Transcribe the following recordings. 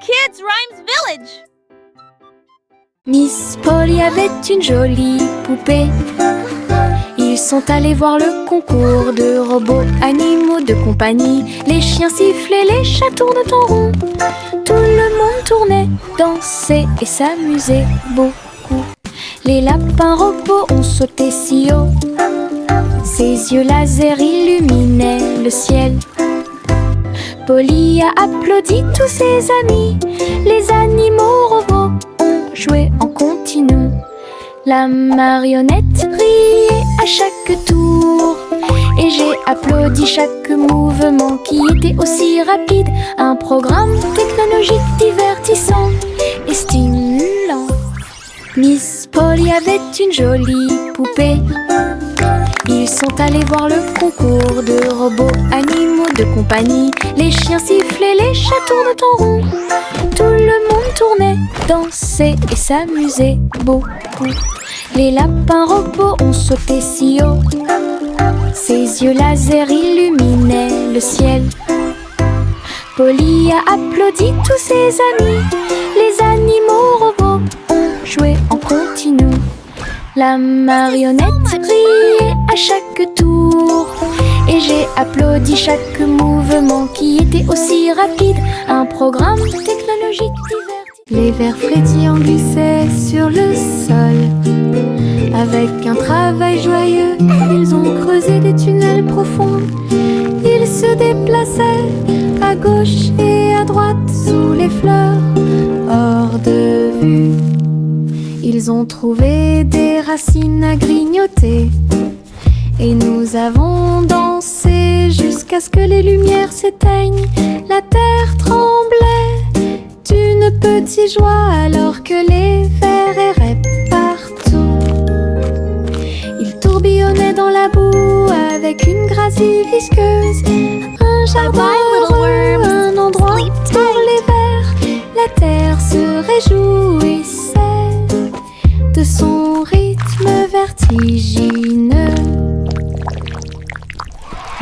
Kids Rhymes Village. Miss Polly avait une jolie poupée. Ils sont allés voir le concours de robots, animaux de compagnie. Les chiens sifflaient, les chats tournent en rond. Tout le monde tournait, dansait et s'amusait beaucoup. Les lapins robots ont sauté si haut. Ses yeux laser illuminaient le ciel. Polly a applaudi tous ses amis. Les animaux robots ont joué en continu. La marionnette riait à chaque tour et j'ai applaudi chaque mouvement qui était aussi rapide. Un programme technologique divertissant et stimulant. Miss Polly avait une jolie poupée. Ils sont allés voir le concours de robots, animaux de compagnie. Les chiens sifflaient, les chats tournent en rond. Tout le monde tournait, dansait et s'amusait beaucoup. Les lapins robots ont sauté si haut. Ses yeux laser illuminaient le ciel. Polly a applaudi tous ses amis. Les animaux robots ont joué en continu. La marionnette riait à chaque tour et j'ai applaudi chaque mouvement qui était aussi rapide. Un programme technologique divertissant. Les vers frétillants glissaient sur le sol. Avec un travail joyeux, ils ont creusé des tunnels profonds. Ils se déplaçaient à gauche et à droite sous les fleurs, hors de vue. Ils ont trouvé des racines à grignoter et nous avons dansé jusqu'à ce que les lumières s'éteignent. La terre tremblait d'une petite joie alors que les vers erraient partout. Ils tourbillonnaient dans la boue avec une gracie visqueuse. Un jardin heureux, un endroit pour les vers. La terre se réjouissait de son rythme vertigineux.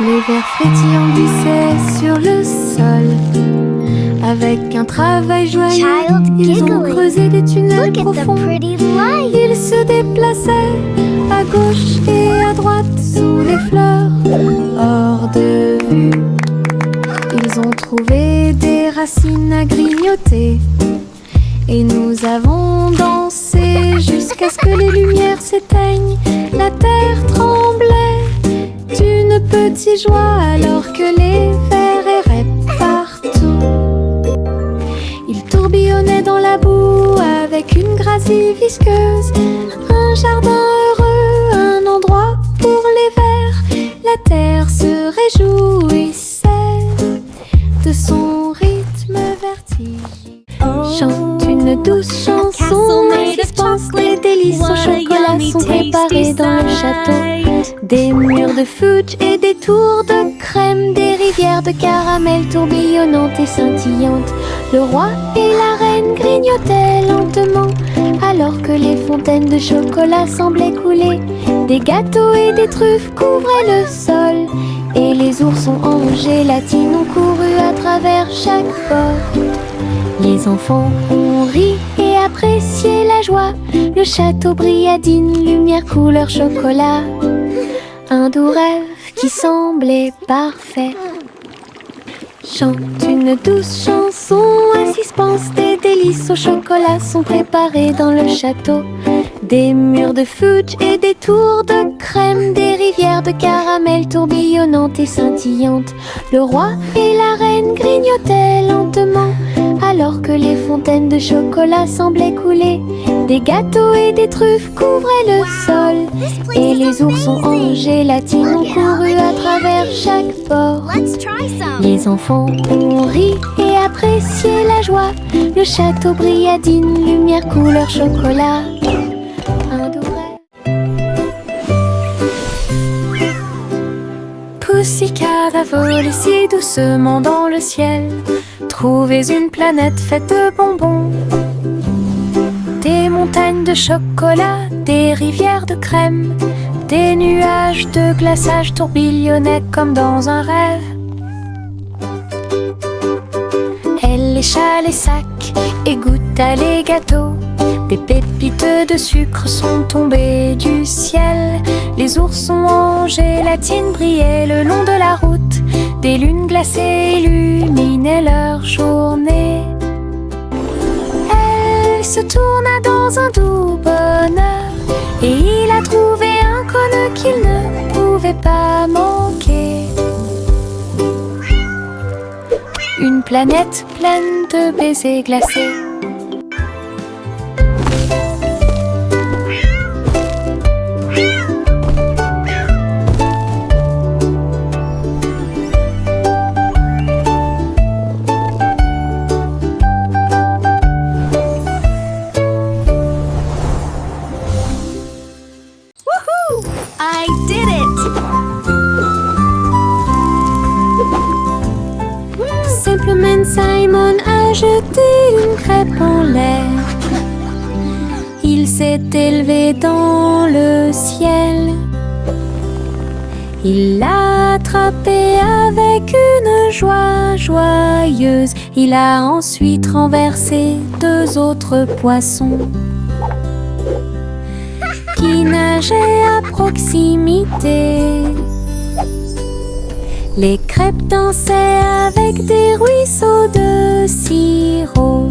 Les vers frétillants glissaient sur le sol. Avec un travail joyeux, ils ont creusé des tunnels profonds. Ils se déplaçaient à gauche et à droite sous les fleurs, hors de vue. Ils ont trouvé des racines à grignoter et nous avons dansé jusqu'à ce que les lumières s'éteignent. La terre tremblait d'une petite joie alors que les vers erraient partout. Ils tourbillonnaient dans la boue avec une gracie visqueuse. Un jardin heureux, un endroit pour les vers. La terre se réjouissait de son rythme vertigineux. Chante une douce chanson, et suspense, des délices au chocolat sont préparés dans le château. Des murs de fudge et des tours de crème, des rivières de caramel tourbillonnantes et scintillantes. Le roi et la reine grignotaient lentement alors que les fontaines de chocolat semblaient couler. Des gâteaux et des truffes couvraient le sol et les oursons en gélatine ont couru à travers chaque porte. Les enfants ont ri et apprécié la joie. Le château brilla d'une lumière couleur chocolat. Un doux rêve qui semblait parfait. Chante une douce chanson, un suspense, des délices au chocolat sont préparés dans le château. Des murs de fudge et des tours de crème, des rivières de caramel tourbillonnantes et scintillantes. Le roi et la reine grignotaient lentement alors que les fontaines de chocolat semblaient couler. Des gâteaux et des truffes couvraient le sol et les oursons en gélatine ont couru à travers chaque porte. Les enfants ont ri et apprécié la joie. Le château brilla d'une lumière couleur chocolat. Un doux rêve. Pussycat a volé si doucement dans le ciel. Trouvez une planète faite de bonbons. Des montagnes de chocolat, des rivières de crème, des nuages de glaçage tourbillonnaient comme dans un rêve. Elle lécha les sacs et goûta les gâteaux. Des pépites de sucre sont tombées du ciel. Les oursons en gélatine brillaient le long de la route. Des lunes glacées illuminaient leur journée. Elle se tourna dans un doux bonheur et il a trouvé un cône qu'il ne pouvait pas manquer. Une planète pleine de baisers glacés. I did it! Simplement Simon a jeté une crêpe en l'air. Il s'est élevé dans le ciel. Il l'a attrapé avec une joie joyeuse. Il a ensuite renversé 2 autres poissons qui nageaient à proximité. Les crêpes dansaient avec des ruisseaux de sirop.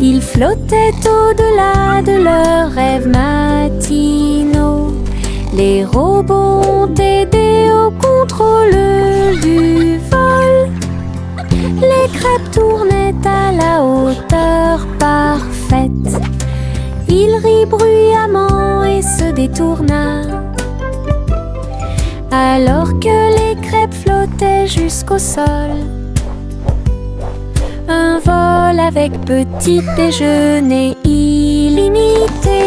Ils flottaient au-delà de leurs rêves matinaux. Les robots ont aidé au contrôle du vol. Les crêpes tournaient à la hauteur parfaite. Il rit bruyamment et se détourna, alors que les crêpes flottaient jusqu'au sol. Un vol avec petit déjeuner illimité.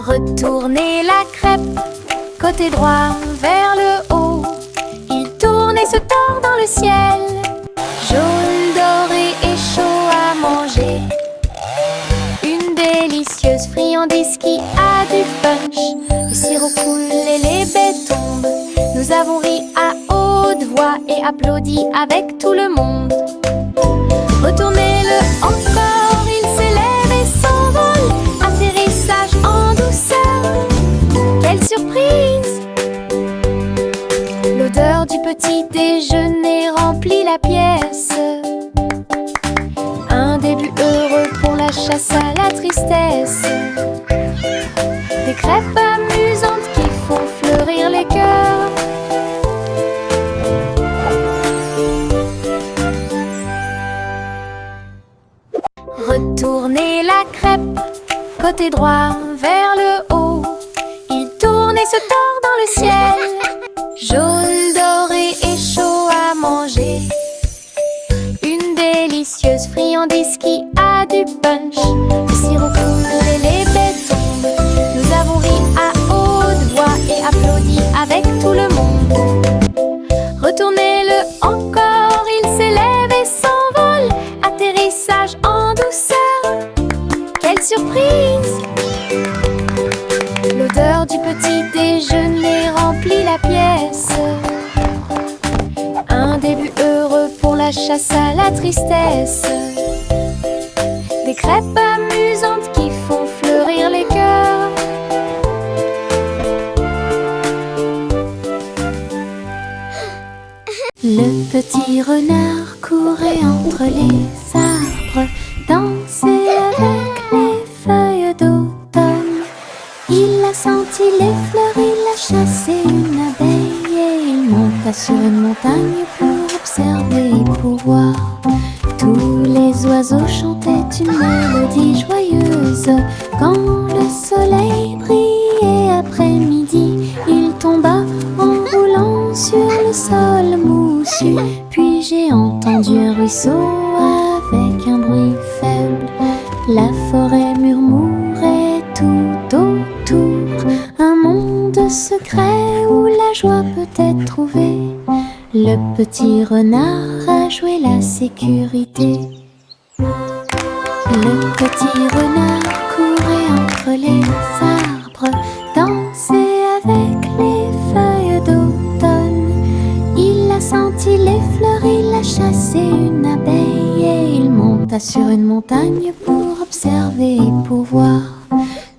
Retournez la crêpe, côté droit vers le haut. Il tourne et se tord dans le ciel. Jaune, doré et chaud à manger. Une délicieuse friandise qui a du punch. Le sirop coule et les baies tombent. Nous avons ri à haute voix et applaudi avec tout le monde. Retournez-le encore, il s'élève et s'envole. Atterrissage en douceur, quelle surprise! L'odeur du petit déjeuner remplit la pièce. Un début heureux pour la chasse à la tristesse. Des crêpes amusantes qui font fleurir les cœurs. Retournez la crêpe, côté droit vers le haut. Il tourne et se tord dans le ciel. Jaune, doré et chaud à manger. Une délicieuse friandise qui a du punch. Le sirop coule et les baies tombent. Nous avons ri à haute voix et applaudi avec tout le monde. Retournez-le encore, il s'élève et s'envole. Atterrissage en douceur, quelle surprise! L'odeur du petit déjeuner remplit la pièce. Un début heureux pour la chasse à la tristesse. Des crêpes amusantes qui font fleurir les cœurs. Le petit renard courait entre les arbres, dansait avec les feuilles d'automne. Il a senti les fleurs, il a chassé une abeille et il monta sur une montagne pour observer et pour voir. Tous les oiseaux chantaient une mélodie joyeuse. Quand le soleil brillait après-midi, il tomba en roulant sur le sol moussu. Puis j'ai entendu un ruisseau avec un bruit faible. La forêt murmurait tout autour, un monde secret où la joie Le petit renard a joué la sécurité. Le petit renard courait entre les arbres, dansait avec les feuilles d'automne. Il a senti les fleurs, il a chassé une abeille et il monta sur une montagne pour observer et pour voir.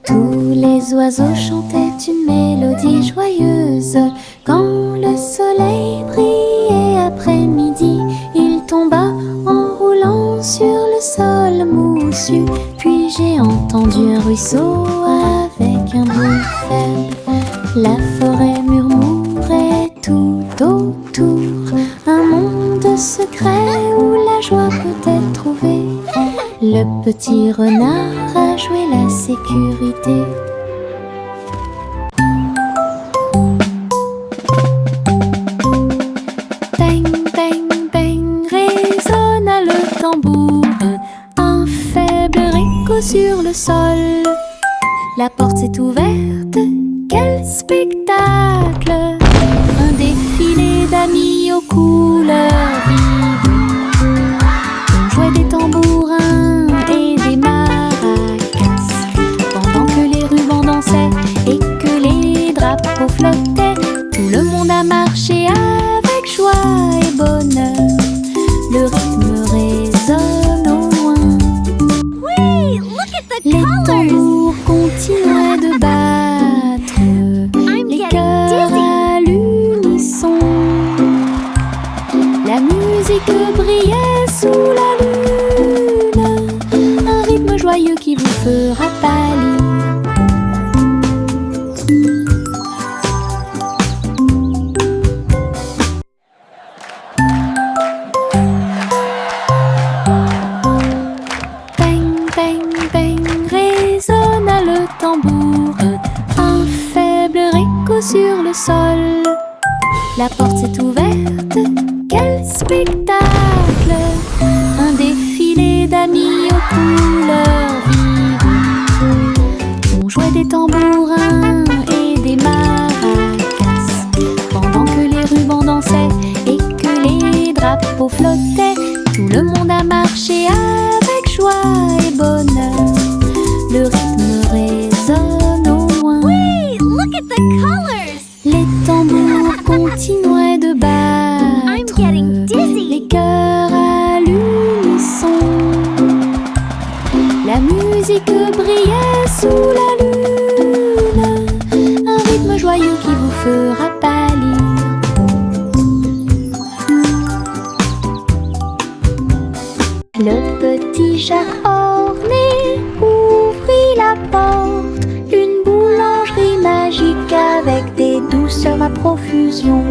Tous les oiseaux chantaient une mélodie joyeuse. Quand le soleil brillait après-midi, il tomba en roulant sur le sol moussu. Puis j'ai entendu un ruisseau avec un bruit faible. La forêt murmurait tout autour, un monde secret où la joie peut être trouvée. Le petit renard a joué la sécurité. Bang, bang, bang, résonna le tambour. Un faible écho sur le sol. La porte s'est ouverte, quel spectacle! Un défilé d'amis aux couleurs vives. On jouait des tambourins et des maracas, pendant que les rubans dansaient et que les drapeaux flottaient. Tout le monde a marché avec joie et bonheur. Le rythme résonne au loin. Wait, look at the Les colors! tambours continuaient de battre, I'm les getting cœurs dizzy. à l'unisson. La musique brillait sous la lune, un rythme joyeux qui vous fera pâlir. Bang, bang, bang, résonna le tambour. Un faible écho sur le sol. La porte s'est ouverte, quel spectacle! Un défilé d'amis aux couleurs vives. On jouait des tambourins et des maracas, pendant que les rubans dansaient et que les drapeaux flottaient. Tout le monde a marché avec joie et bonheur. Le rythme résonne au loin. Wait, look at the colors! Les tambours continuaient de battre. I'm getting dizzy. Les cœurs à l'unisson. La musique brillait sous la lune, un rythme joyeux qui vous fera pâlir. Le petit Jacques orné ouvrit la porte. Une boulangerie magique avec des douceurs à profusion.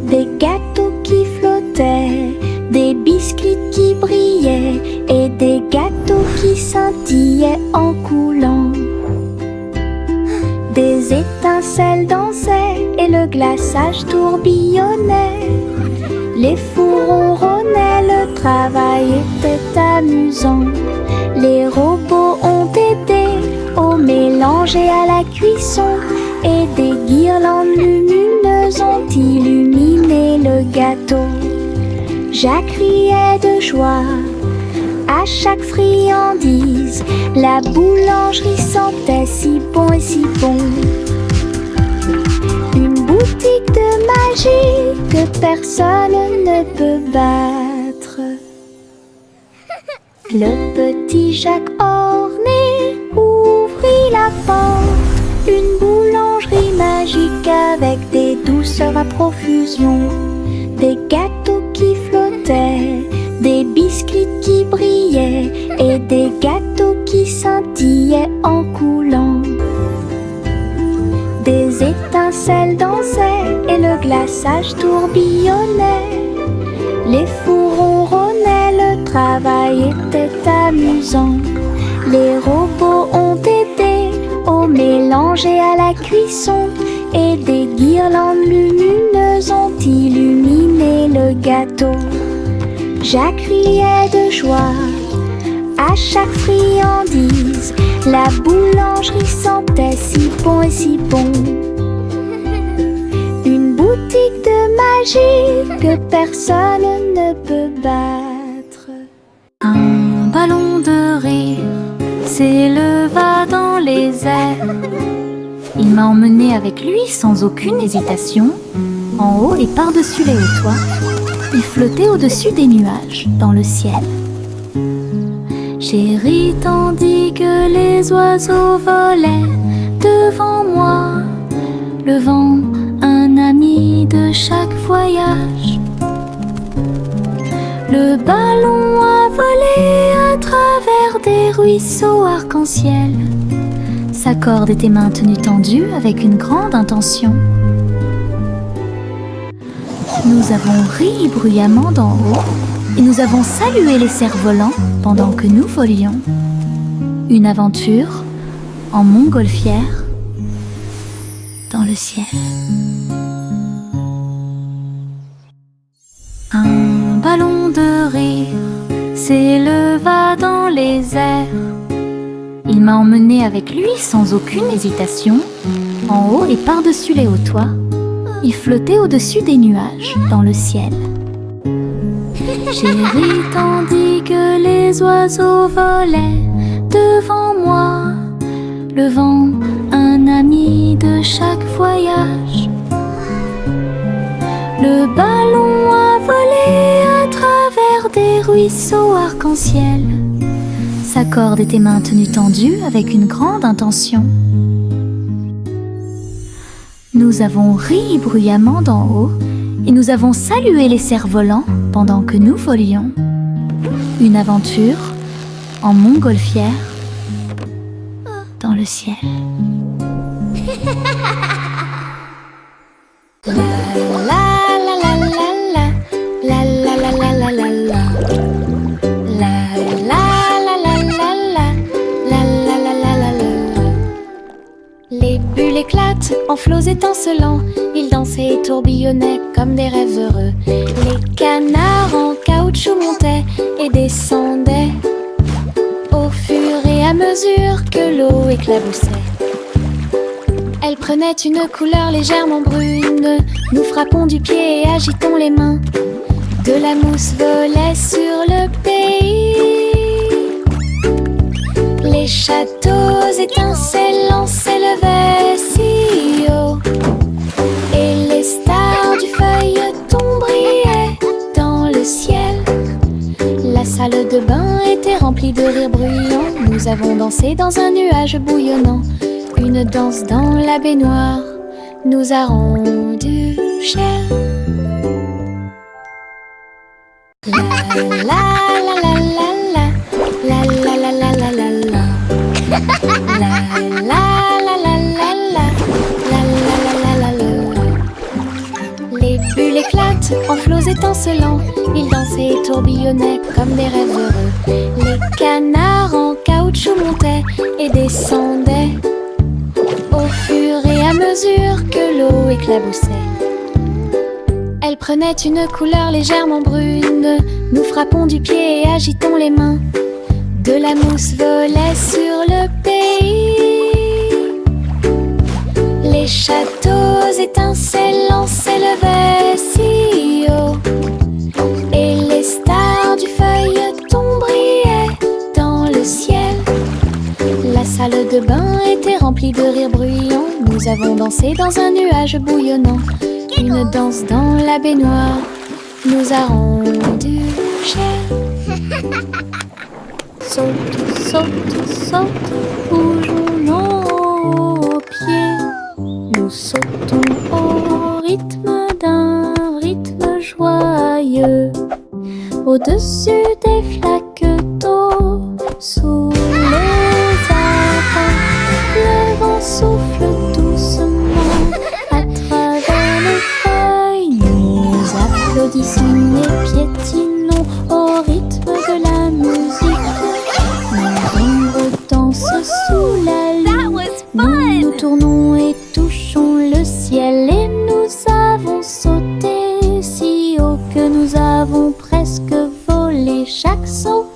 Des gâteaux qui flottaient, des biscuits qui brillaient et des gâteaux qui scintillaient en coulant. Des étincelles dansaient et le glaçage tourbillonnait. Les fours ronronnaient, le travail était amusant. Les robots ont aidé au mélange et à la cuisson, et des guirlandes lumineuses ont illuminé le gâteau. Jacques riait de joie à chaque friandise. La boulangerie sentait si bon et si bon. Une boutique de magie que personne ne peut battre. Le petit Jacques orné ouvrit la porte. Une boulangerie magique avec des douceurs à profusion. Des gâteaux qui flottaient, des biscuits qui brillaient et des gâteaux qui scintillaient en coulant. Des étincelles dansaient et le glaçage tourbillonnait. Les fours ronronnaient, le travail était amusant. Les robots ont aidé au mélange et à la cuisson, et des guirlandes lumineuses ont illuminé le gâteau. Jacques riait de joie à chaque friandise. La boulangerie sentait si bon et si bon. Une boutique de magie magie que personne ne peut battre. Un ballon de rire s'éleva dans les airs. Il m'a emmené avec lui sans aucune hésitation, en haut et par-dessus les hauts toits. Il flottait au-dessus des nuages, dans le ciel. J'ai ri tandis que les oiseaux volaient devant moi, le vent, un ami de chaque voyage. Le ballon a volé à travers des ruisseaux arc-en-ciel. Sa corde était maintenue tendue avec une grande intention. Nous avons ri bruyamment d'en haut et nous avons salué les cerfs-volants pendant que nous volions. Une aventure en montgolfière dans le ciel. Un ballon de rire s'éleva dans les airs. Il m'a emmené avec lui sans aucune hésitation, en haut et par-dessus les hauts toits. Il flottait au-dessus des nuages, dans le ciel. J'ai ri tandis que les oiseaux volaient devant moi, le vent, un ami de chaque voyage. Le ballon a volé à travers des ruisseaux arc-en-ciel. Sa corde était maintenue tendue avec une grande intention. Nous avons ri bruyamment d'en haut et nous avons salué les cerfs-volants pendant que nous volions. Une aventure en montgolfière dans le ciel. La la la la la la la la la la la la la. Les bulles éclatent en flots étincelants. Ils dansaient et tourbillonnaient comme des rêves heureux. Les canards en caoutchouc montaient et descendaient au fur et à mesure que l'eau éclaboussait. Elle prenait une couleur légèrement brune. Nous frappons du pied et agitons les mains. De la mousse volait sur le pays. Les châteaux étincelants s'élevaient si haut, et les stars du feuilleton brillaient dans le ciel. La salle de bain était remplie de rires bruyants. Nous avons dansé dans un nuage bouillonnant. Une danse dans la baignoire nous a rendu cher. La la la la la la la la la la la la la. La la la la la la la la la la. Les bulles éclatent en flots étincelants. Ils dansaient et tourbillonnaient comme des rêves heureux. Les canards en caoutchouc montaient et descendaient au fur et à mesure que l'eau éclaboussait. Elle prenait une couleur légèrement brune. Nous frappons du pied et agitons les mains. De la mousse volait sur le pays. Les châteaux étincelants s'élevaient si haut, et les stars du feuilleton brillaient dans le ciel. La salle de bain était remplie de rires bruyants. Nous avons dansé dans un nuage bouillonnant. Une danse dans la baignoire nous a rendu cher. Saute, saute, saute, bougeons nos pieds. Nous sautons au rythme d'un rythme joyeux, au-dessus des flaques d'eau, sous les arbres. Le vent souffle doucement à travers les feuilles. Nous applaudissons et piétinons au rythme de la musique. Nos ombres dansent sous la lune. Nous tournons et touchons le ciel, et nous avons sauté si haut que nous avons presque volé. Chaque saut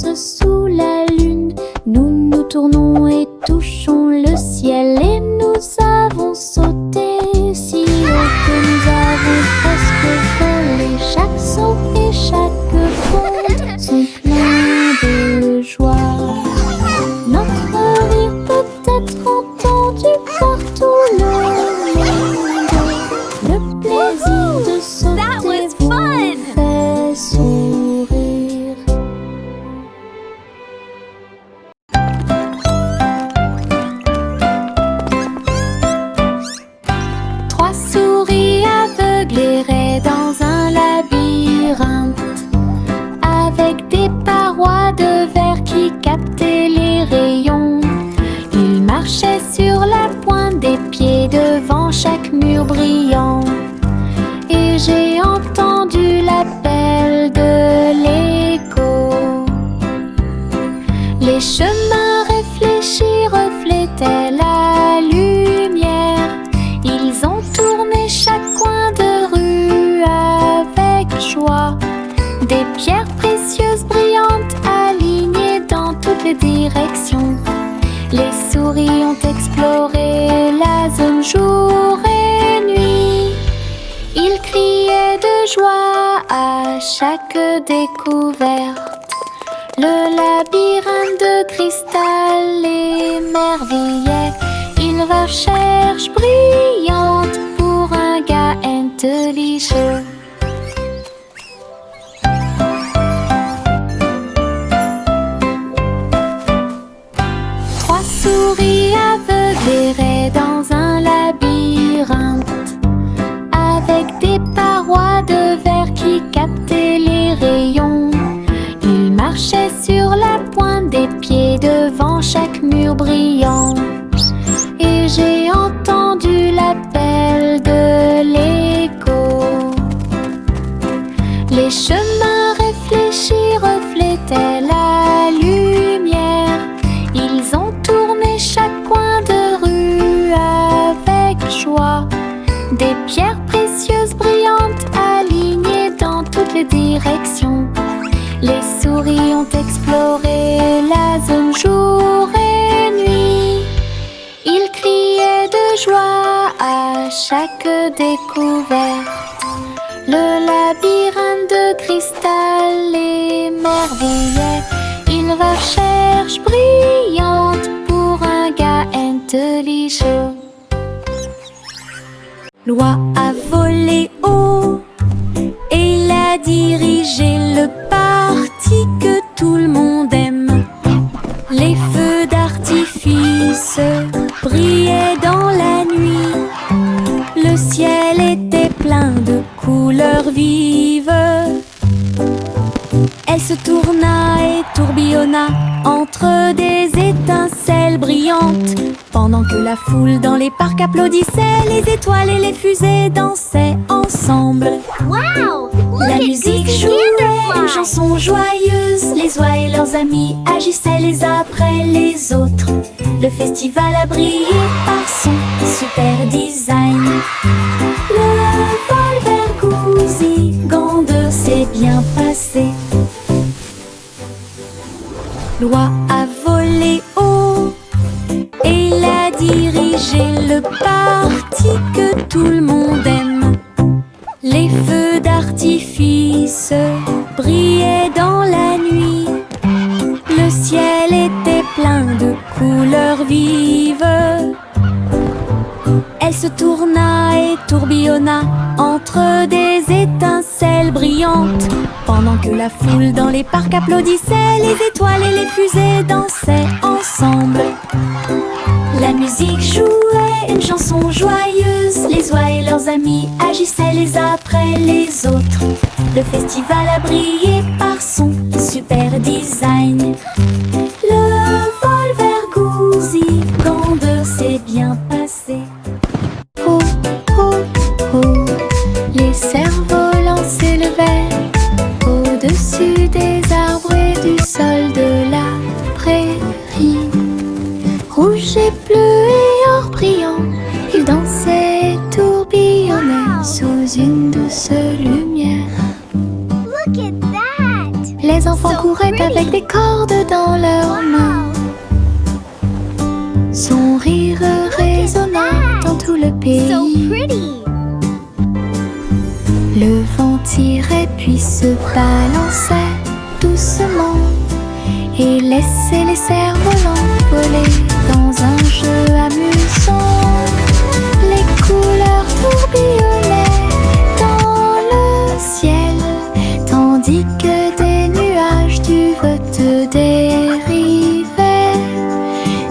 danse sous la lune. Nous nous tournons et touchons le ciel. Et nous avons sauté si haut que nous avons presque volé. Chaque saut et chaque bond sont pleins de joie. Notre rire peut être entendu par tout le monde. Le plaisir de That sauter was vous fun! fait sourire. Trois souris aveugles erraient dans un labyrinthe, avec des parois de verre qui captaient les rayons. Ils marchaient sur la pointe des pieds devant chaque mur brillant. Et j'ai entendu l'appel de l'écho. Les chemins réfléchis reflétaient la lumière. Ils ont tourné chaque coin de rue avec joie. Des pierres précieuses brillantes alignées dans toutes les directions. Les souris ont exploré la zone jour et nuit. Ils criaient de joie à chaque découverte. Le labyrinthe de cristal l'émerveillait. Ils recherchent brillante pour un gars intelligent. Trois souris aveugles erraient dans un labyrinthe, avec des parois de verre qui captaient les rayons. Ils marchaient sur la pointe des pieds devant chaque mur brillant. Et j'ai entendu l'appel de l'écho. Les chemins réfléchis reflétaient la lumière. Ils ont tourné chaque coin de rue avec joie. Des pierres précieuses brillantes alignées dans toutes les directions. Les souris ont exploré la zone jour et nuit. Ils criaient de joie à chaque découverte. Le labyrinthe de cristal l'émerveillait. Ils recherchent brillante pour un gars intelligent. L'oie a volé haut et il a dirigé le parti que tout le monde aime. Les feux d'artifice brillaient dans la nuit. Le ciel était plein de couleurs vives. Elle se tourna et tourbillonna entre des étincelles brillantes. Pendant que la foule dans les parcs applaudissait, les étoiles et les fusées dansaient ensemble. Wow! La Look at musique Dizzy jouait une Vanderfly! chanson joyeuse. Les oies et leurs amis agissaient les uns après les autres. Le festival a brillé par son super design. Le vol vers Goosey-Gander s'est bien passé. L'oie a volé haut et il a dirigé le parti que tout le monde aime. Les feux d'artifice brillaient dans la nuit. Le ciel était plein de couleurs vives. Elle se tourna et tourbillonna entre des étincelles brillantes. Pendant que la foule dans les parcs applaudissait, les étoiles et les fusées dansaient ensemble. La musique jouait une chanson joyeuse. Les oies et leurs amis agissaient les uns après les autres. Le festival a brillé par son super design. Le vol vers Goosey-Gander s'est bien passé. Oh, oh, oh, les cerfs-volants s'élevaient au-dessus des arbres et du sol de la prairie. Rouge et bleu et or brillant, ils dansaient et tourbillonnaient sous une douce lumière. Look at that! Les enfants couraient avec des cordes dans leurs mains. Son rire résonnant dans tout le pays. Le vent tirait puis se balançait doucement et laissait les cerfs-volants voler dans un jeu amusant. Les couleurs tourbillonnaient dans le ciel, tandis que des nuages duveteux dérivaient.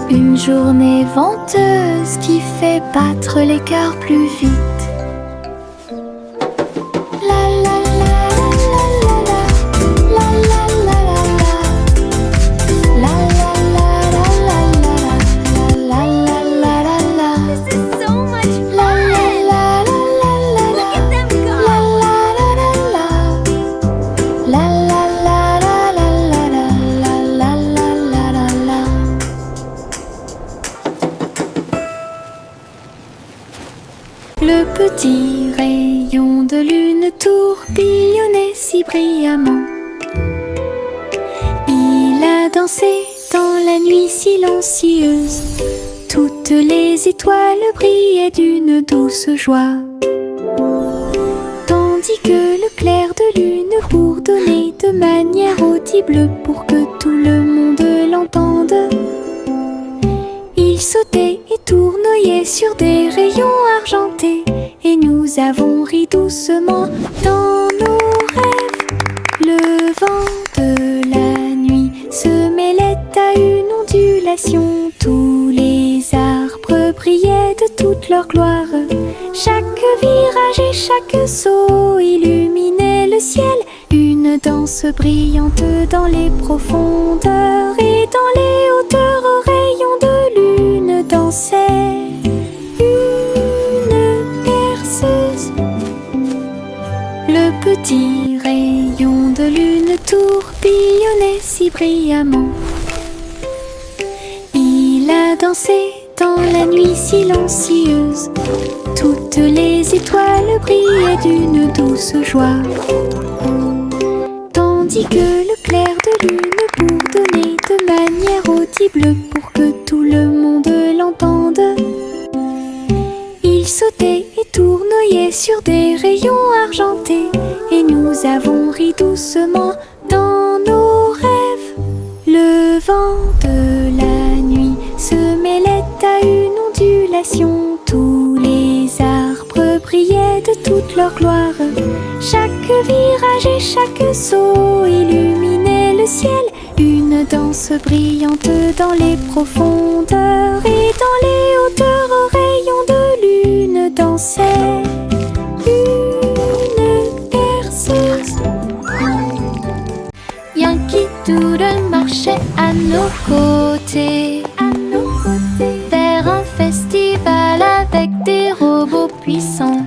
Une journée venteuse qui fait battre les cœurs plus vite. Le petit rayon de lune tourbillonnait si brillamment. Il a dansé dans la nuit silencieuse. Toutes les étoiles brillaient d'une douce joie. Tandis que le clair de lune bourdonnait de manière audible pour que tout le monde l'entende. Il sautait et tournoyait sur des rayons argentés, et nous avons ri doucement dans nos rêves. Le vent de la nuit se mêlait à une ondulation. Tous les arbres brillaient de toute leur gloire. Chaque virage et chaque saut illuminait le ciel. Une danse brillante dans les profondeurs, et dans les hauteurs aux rayons de lune dansait une berceuse. Le petit rayon de lune tourbillonnait si brillamment. Il a dansé dans la nuit silencieuse. Toutes les étoiles brillaient d'une douce joie. Tandis que le clair de lune bourdonnait de manière audible pour que tout le monde l'entende. Il sautait et tournoyait sur des rayons argentés, et nous avons ri doucement dans nos rêves. Le vent de la nuit se mêlait à une ondulation. Tous les arbres brillaient de toute leur gloire. Chaque virage et chaque saut illuminait le ciel. Une danse brillante dans les profondeurs, et dans les hauteurs aux rayons de lune dansait une berceuse. Yankee Doodle marchait à nos côtés, vers un festival avec des robots puissants.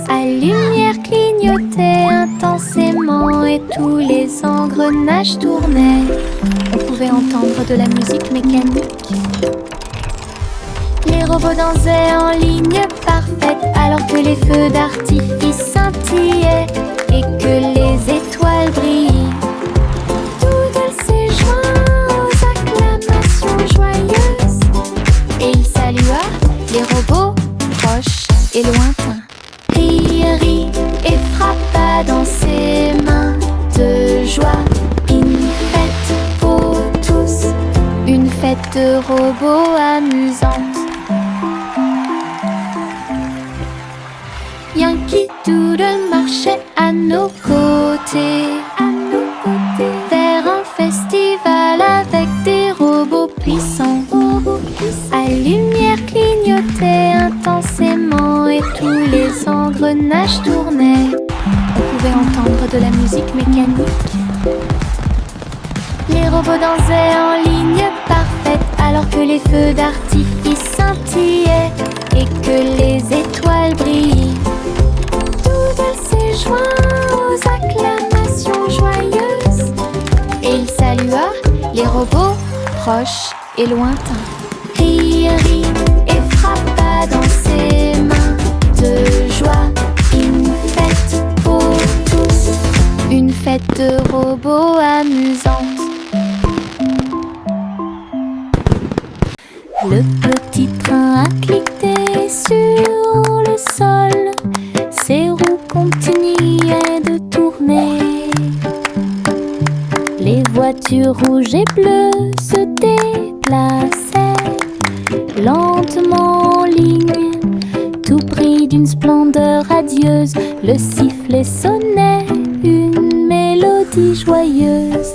À lumière clignotait intensément et tous les engrenages tournaient. On pouvait entendre de la musique mécanique. Les robots dansaient en ligne parfaite alors que les feux d'artifice scintillaient et que les étoiles brillaient. Doodle s'est joint aux acclamations joyeuses et il salua les robots proches et lointains. Rit et frappa dans ses mains de joie. Une fête pour tous, une fête de robots amusante. Yankee Doodle marchait à nos côtés, vers un festival avec des robots puissants. À lumière clignotait intensément et tous les engrenages tournaient. On pouvait entendre de la musique mécanique. Les robots dansaient en ligne parfaite alors que les feux d'artifice scintillaient et que les étoiles brillaient. Doodle s'est joint aux acclamations joyeuses et il salua les robots proches et lointains. Rit et frappa dans ses mains de joie. Une fête pour tous, une fête de robots amusantes. Le petit train a cliqué sur le sol, ses roues continuaient de tourner. Les voitures rouges et bleues se déplaçaient lentement en ligne, tout pris d'une splendeur radieuse. Le sifflet sonnait une mélodie joyeuse,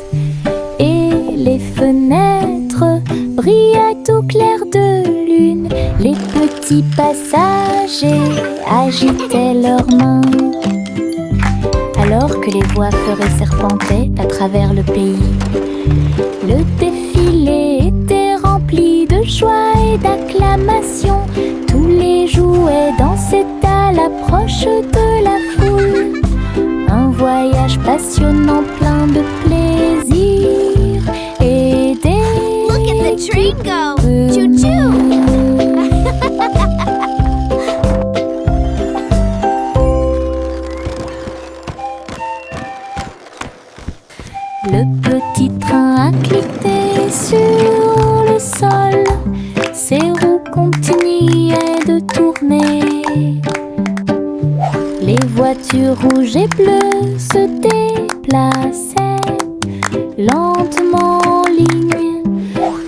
et les fenêtres brillaient au clair de lune. Les petits passagers agitaient leurs mains, alors que les voix feuraient serpentaient à travers le pays. Le défilé était rempli de joie et d'acclamations. Tous les jouets dansaient à l'approche de la foule. Un voyage passionnant plein de plaisir et Look at the train go! d'équipements. Choo-choo! Le petit train a cliqué sur le sol, ses roues continuaient de tourner. Les voitures rouges et bleues se déplaçaient lentement en ligne,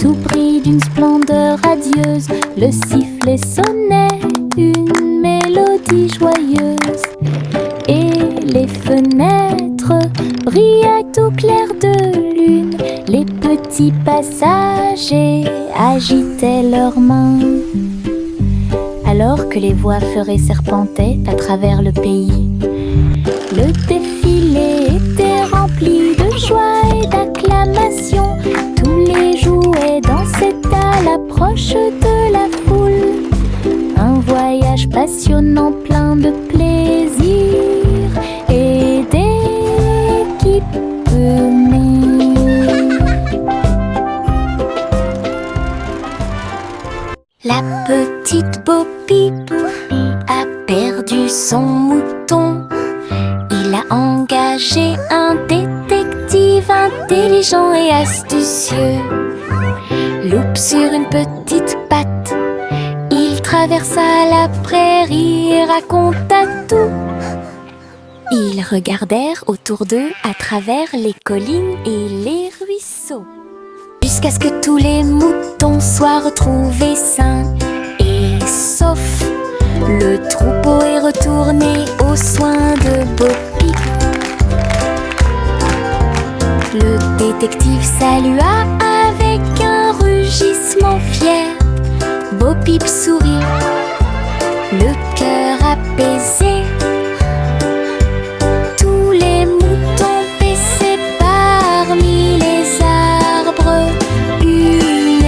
tout pris d'une splendeur radieuse. Le sifflet sonnait une mélodie joyeuse, et les fenêtres brillaient au clair de lune. Les petits passagers agitaient leurs mains, alors que les voix feuraient serpentaient à travers le pays. Le défilé était rempli de joie et d'acclamations. Tous les jouets dansaient à l'approche de la foule. Un voyage passionnant plein de plaisir et d'équipements. La petite Bo Peep a perdu son mouton. Il a engagé un détective intelligent et astucieux. Loupe sur une petite patte, il traversa la prairie et raconta tout. Ils regardèrent autour d'eux à travers les collines et les ruisseaux, jusqu'à ce que tous les moutons soient retrouvés sains et saufs. Le troupeau est retourné aux soins de Bo Peep. Le détective salua avec un rugissement fier. Bo Peep sourit, le cœur apaisé. Tous les moutons paissaient parmi les arbres. Une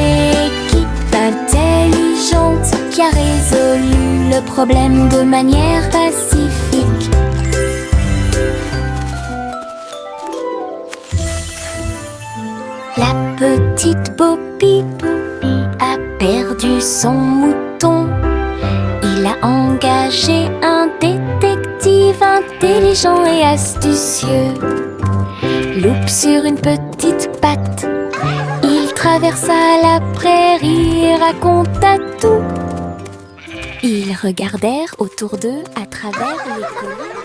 équipe intelligente qui a résolu le problème de manière pacifique. La petite Bo Peep a perdu son mouton. Il a engagé un détective intelligent et astucieux. Loupe sur une petite patte, il traversa la prairie et raconta tout. Ils regardèrent autour d'eux à travers les collines.